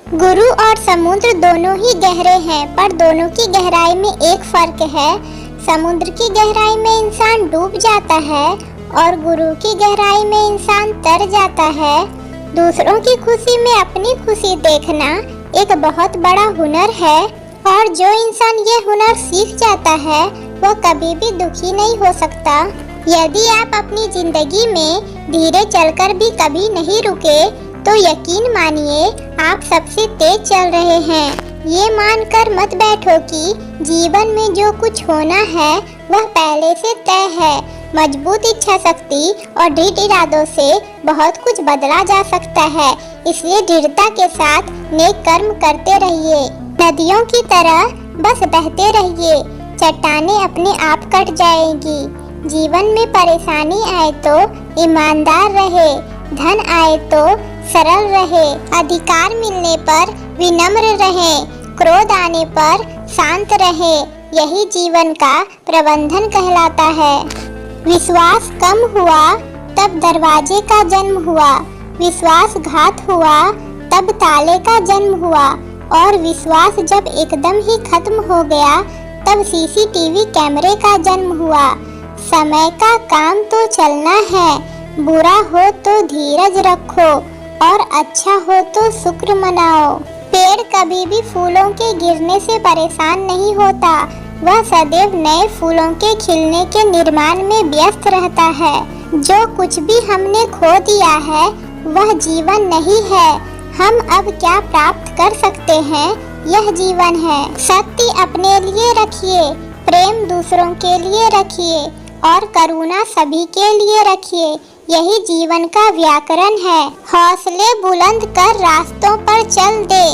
गुरु और समुद्र दोनों ही गहरे हैं, पर दोनों की गहराई में एक फर्क है। समुद्र की गहराई में इंसान डूब जाता है और गुरु की गहराई में इंसान तर जाता है। दूसरों की खुशी में अपनी खुशी देखना एक बहुत बड़ा हुनर है, और जो इंसान ये हुनर सीख जाता है वो कभी भी दुखी नहीं हो सकता। यदि आप अपनी जिंदगी में धीरे चलकर भी कभी नहीं रुके तो यकीन मानिए आप सबसे तेज चल रहे हैं। ये मानकर मत बैठो कि जीवन में जो कुछ होना है वह पहले से तय है। मजबूत इच्छा शक्ति और दृढ़ इरादों से बहुत कुछ बदला जा सकता है, इसलिए दृढ़ता के साथ नेक कर्म करते रहिए। नदियों की तरह बस बहते रहिए, चट्टानें अपने आप कट जाएगी। जीवन में परेशानी आए तो ईमानदार रहे, धन आए तो सरल रहे, अधिकार मिलने पर विनम्र रहे, क्रोध आने पर शांत रहे। यही जीवन का प्रबंधन कहलाता है। विश्वास कम हुआ तब दरवाजे का जन्म हुआ, विश्वासघात हुआ तब ताले का जन्म हुआ, और विश्वास जब एकदम ही खत्म हो गया तब सीसीटीवी कैमरे का जन्म हुआ। समय का काम तो चलना है, बुरा हो तो धीरज रखो और अच्छा हो तो शुक्र मनाओ। पेड़ कभी भी फूलों के गिरने से परेशान नहीं होता, वह सदैव नए फूलों के खिलने के निर्माण में व्यस्त रहता है। जो कुछ भी हमने खो दिया है वह जीवन नहीं है, हम अब क्या प्राप्त कर सकते हैं यह जीवन है। सत्य अपने लिए रखिए, प्रेम दूसरों के लिए रखिए और करुणा सभी के लिए रखिए। यही जीवन का व्याकरण है। हौसले बुलंद कर रास्तों पर चल दे,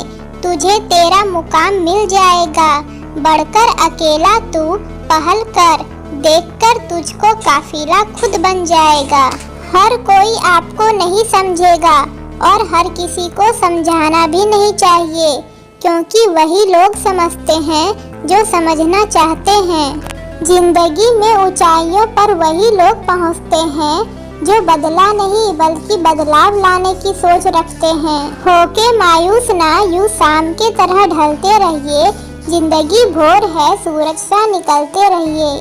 तुझे तेरा मुकाम मिल जाएगा। बढ़कर अकेला तू पहल कर, देखकर तुझको काफिला खुद बन जाएगा। हर कोई आपको नहीं समझेगा और हर किसी को समझाना भी नहीं चाहिए, क्योंकि वही लोग समझते हैं जो समझना चाहते हैं। जिंदगी में ऊंचाइयों पर वही लोग पहुंचते हैं जो बदला नहीं बल्कि बदलाव लाने की सोच रखते हैं। होके मायूस ना, यूं शाम के तरह ढलते रहिए। जिंदगी भोर है, सूरज सा निकलते रहिए।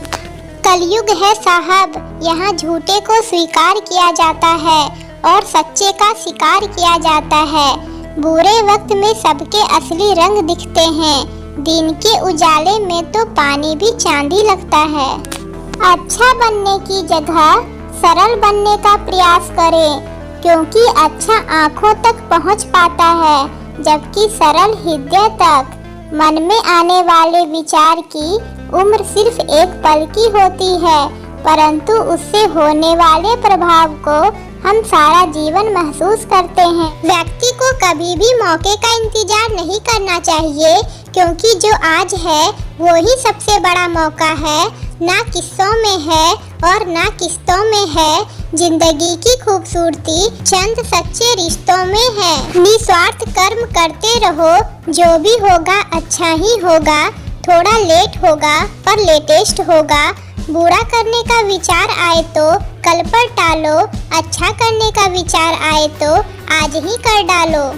कलयुग है साहब, यहाँ झूठे को स्वीकार किया जाता है और सच्चे का शिकार किया जाता है। बुरे वक्त में सबके असली रंग दिखते हैं, दिन के उजाले में तो पानी भी चांदी लगता है। अच्छा बनने की जगह सरल बनने का प्रयास करें, क्योंकि अच्छा आँखों तक पहुँच पाता है, जबकि सरल हृदय तक। मन में आने वाले विचार की उम्र सिर्फ एक पल की होती है, परंतु उससे होने वाले प्रभाव को हम सारा जीवन महसूस करते हैं। व्यक्ति को कभी भी मौके का इंतजार नहीं करना चाहिए, क्योंकि जो आज है वो ही सबसे बड़ा मौका है। ना किस्सों में है और ना किस्तों में है, जिंदगी की खूबसूरती चंद सच्चे रिश्तों में है। निस्वार्थ कर्म करते रहो, जो भी होगा अच्छा ही होगा। थोड़ा लेट होगा पर लेटेस्ट होगा। बुरा करने का विचार आए तो कल पर टालो, अच्छा करने का विचार आए तो आज ही कर डालो।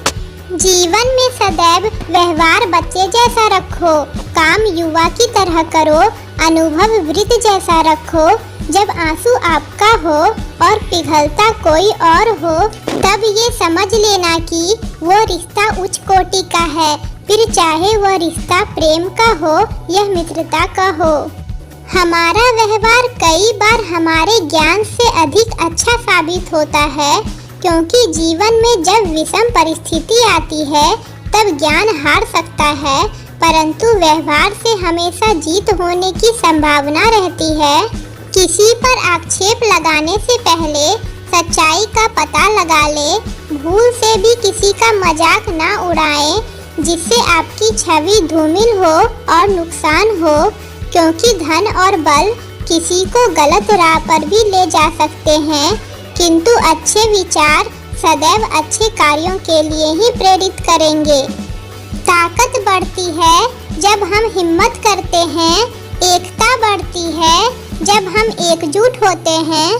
जीवन में सदैव व्यवहार बच्चे जैसा रखो, काम युवा की तरह करो, अनुभव वृद्ध जैसा रखो। जब आंसू आपका हो और पिघलता कोई और हो, तब ये समझ लेना कि वो रिश्ता उच्च कोटि का है, फिर चाहे वो रिश्ता प्रेम का हो या मित्रता का हो। हमारा व्यवहार कई बार हमारे ज्ञान से अधिक अच्छा साबित होता है, क्योंकि जीवन में जब विषम परिस्थिति आती है तब ज्ञान हार सकता है, परंतु व्यवहार से हमेशा जीत होने की संभावना रहती है। किसी पर आक्षेप लगाने से पहले सच्चाई का पता लगा ले। भूल से भी किसी का मजाक ना उड़ाएं, जिससे आपकी छवि धूमिल हो और नुकसान हो, क्योंकि धन और बल किसी को गलत राह पर भी ले जा सकते हैं, किंतु अच्छे विचार सदैव अच्छे कार्यों के लिए ही प्रेरित करेंगे। ताकत बढ़ती है जब हम हिम्मत करते हैं, एकता बढ़ती है जब हम एकजुट होते हैं,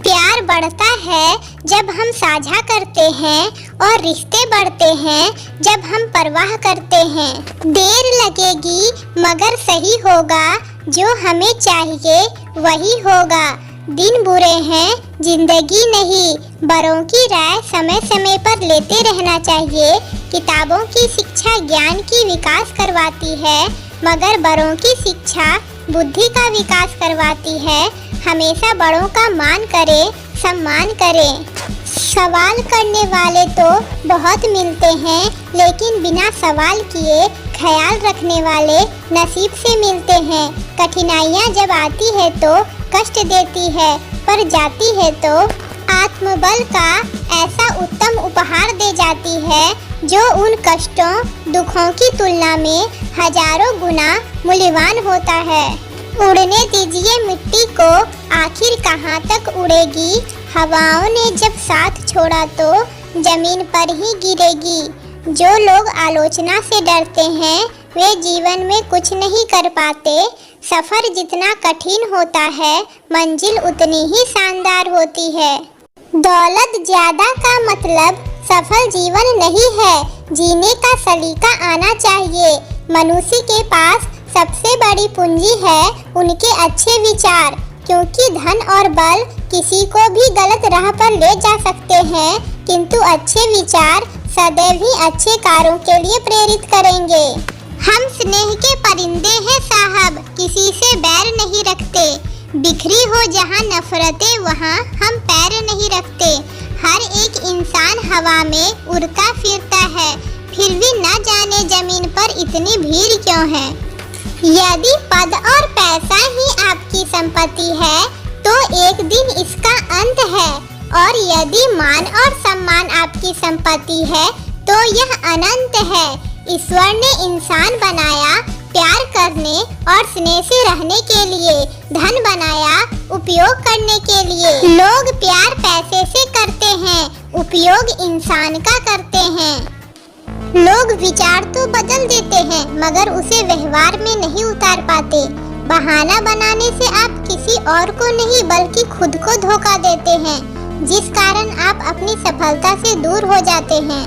प्यार बढ़ता है जब हम साझा करते हैं और रिश्ते बढ़ते हैं जब हम परवाह करते हैं। देर लगेगी मगर सही होगा, जो हमें चाहिए वही होगा। दिन बुरे हैं जिंदगी नहीं, बड़ों की राय समय समय पर लेते रहना चाहिए। किताबों की शिक्षा ज्ञान की विकास करवाती है, मगर बड़ों की शिक्षा बुद्धि का विकास करवाती है। हमेशा बड़ों का मान करें, सम्मान करें। सवाल करने वाले तो बहुत मिलते हैं, लेकिन बिना सवाल किए ख्याल रखने वाले नसीब से मिलते हैं। कठिनाइयाँ जब आती है तो कष्ट देती है, पर जाती है तो आत्मबल का ऐसा उत्तम उपहार दे जाती है, जो उन कष्टों दुखों की तुलना में हजारों गुना मूल्यवान होता है। उड़ने दीजिए मिट्टी को, आखिर कहाँ तक उड़ेगी। हवाओं ने जब साथ छोड़ा तो जमीन पर ही गिरेगी। जो लोग आलोचना से डरते हैं वे जीवन में कुछ नहीं कर पाते। सफर जितना कठिन होता है, मंजिल उतनी ही शानदार होती है। दौलत ज्यादा का मतलब सफल जीवन नहीं है, जीने का सलीका आना चाहिए। मनुष्य के पास सबसे बड़ी पूंजी है उनके अच्छे विचार, क्योंकि धन और बल किसी को भी गलत राह पर ले जा सकते हैं, किंतु अच्छे विचार सदैव ही अच्छे कार्यों के लिए प्रेरित करेंगे। हम स्नेह के परिंदे हैं साहब, किसी से बैर नहीं रखते। बिखरी हो जहाँ नफरतें वहाँ हम पैर नहीं रखते। हर एक इंसान हवा में उड़ता फिरता है, फिर भी न जाने जमीन पर इतनी भीड़ क्यों है। यदि पद और पैसा ही आपकी संपत्ति है तो एक दिन इसका अंत है, और यदि मान और सम्मान आपकी संपत्ति है तो यह अनंत है। ईश्वर ने इंसान बनाया प्यार करने और स्नेह से रहने के लिए, धन बनाया उपयोग करने के लिए। लोग प्यार पैसे से करते हैं, उपयोग इंसान का करते हैं। लोग विचार तो बदल देते हैं, मगर उसे व्यवहार में नहीं उतार पाते। बहाना बनाने से आप किसी और को नहीं बल्कि खुद को धोखा देते हैं, जिस कारण आप अपनी सफलता से दूर हो जाते हैं।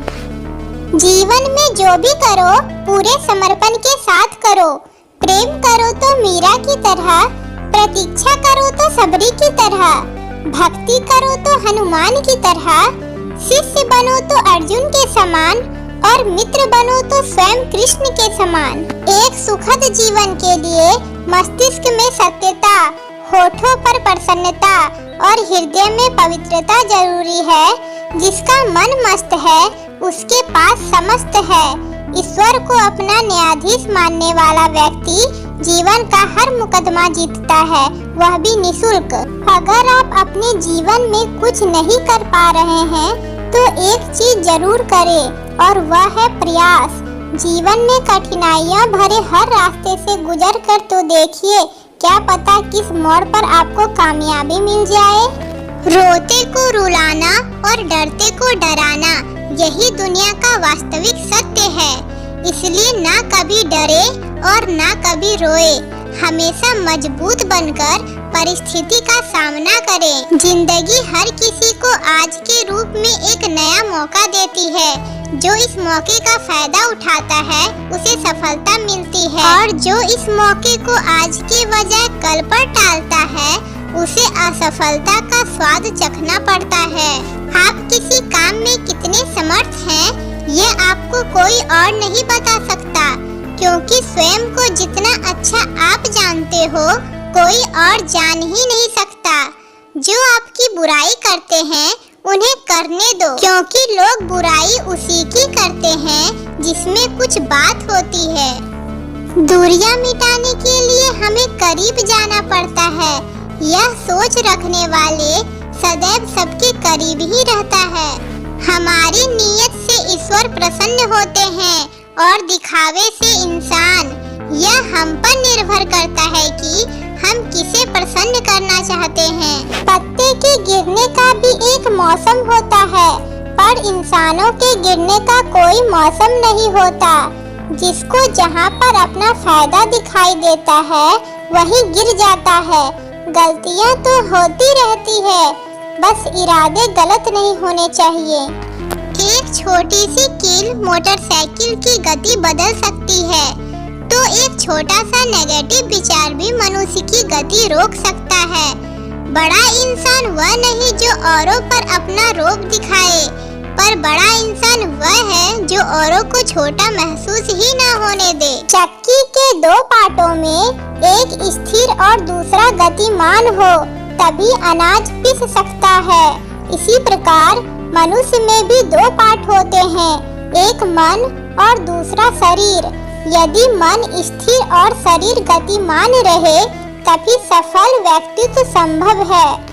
जीवन में जो भी करो पूरे समर्पण के साथ करो। प्रेम करो तो मीरा की तरह, प्रतीक्षा करो तो सबरी की तरह, भक्ति करो तो हनुमान की तरह, शिष्य बनो तो अर्जुन के समान, और मित्र बनो तो स्वयं कृष्ण के समान। एक सुखद जीवन के लिए मस्तिष्क में सत्यता, होठों पर प्रसन्नता और हृदय में पवित्रता जरूरी है। जिसका मन मस्त है उसके पास समस्त है। ईश्वर को अपना न्यायाधीश मानने वाला व्यक्ति जीवन का हर मुकदमा जीतता है, वह भी निशुल्क। अगर आप अपने जीवन में कुछ नहीं कर पा रहे हैं तो एक चीज जरूर करें, और वह है प्रयास। जीवन में कठिनाइयां भरे हर रास्ते से गुजर कर तो देखिए, क्या पता किस मोड़ पर आपको कामयाबी मिल जाए। रोते को रुलाना और डरते को डराना, यही दुनिया का वास्तविक सत्य है। इसलिए ना कभी डरे और ना कभी रोए, हमेशा मजबूत बनकर परिस्थिति का सामना करें। जिंदगी हर किसी को आज के रूप में एक नया मौका देती है। जो इस मौके का फायदा उठाता है उसे सफलता मिलती है, और जो इस मौके को आज के बजाय कल पर टालता है उसे असफलता का स्वाद चखना पड़ता है। आप किसी काम में कितने समर्थ हैं ये आपको कोई और नहीं बता सकता, क्योंकि स्वयं को जितना अच्छा आप जानते हो कोई और जान ही नहीं सकता। जो आपकी बुराई करते हैं उन्हें करने दो, क्योंकि लोग बुराई उसी की करते हैं जिसमें कुछ बात होती है। दूरियां मिटाने के लिए हमें करीब जाना पड़ता है। यह सोच रखने वाले सदैव सबके करीब ही रहता है। हमारी नीयत से ईश्वर प्रसन्न होते हैं और दिखावे से इंसान। यह हम पर निर्भर करता है कि हम किसे प्रसन्न करना चाहते हैं। पत्ते के गिरने का भी एक मौसम होता है, पर इंसानों के गिरने का कोई मौसम नहीं होता। जिसको जहाँ पर अपना फायदा दिखाई देता है वही गिर जाता है। गलतियाँ तो होती रहती है, बस इरादे गलत नहीं होने चाहिए। एक छोटी सी कील मोटरसाइकिल की गति बदल सकती है, तो एक छोटा सा नेगेटिव विचार भी मनुष्य की गति रोक सकता है। बड़ा इंसान वह नहीं जो औरों पर अपना रोब दिखाए, पर बड़ा इंसान वह है जो औरों को छोटा महसूस ही ना होने दे। चक्की के दो पार्टों में एक स्थिर और दूसरा गतिमान हो, तभी अनाज पिस सकता है। इसी प्रकार मनुष्य में भी दो पार्ट होते हैं, एक मन और दूसरा शरीर। यदि मन स्थिर और शरीर गतिमान रहे, तभी सफल व्यक्तित्व संभव है।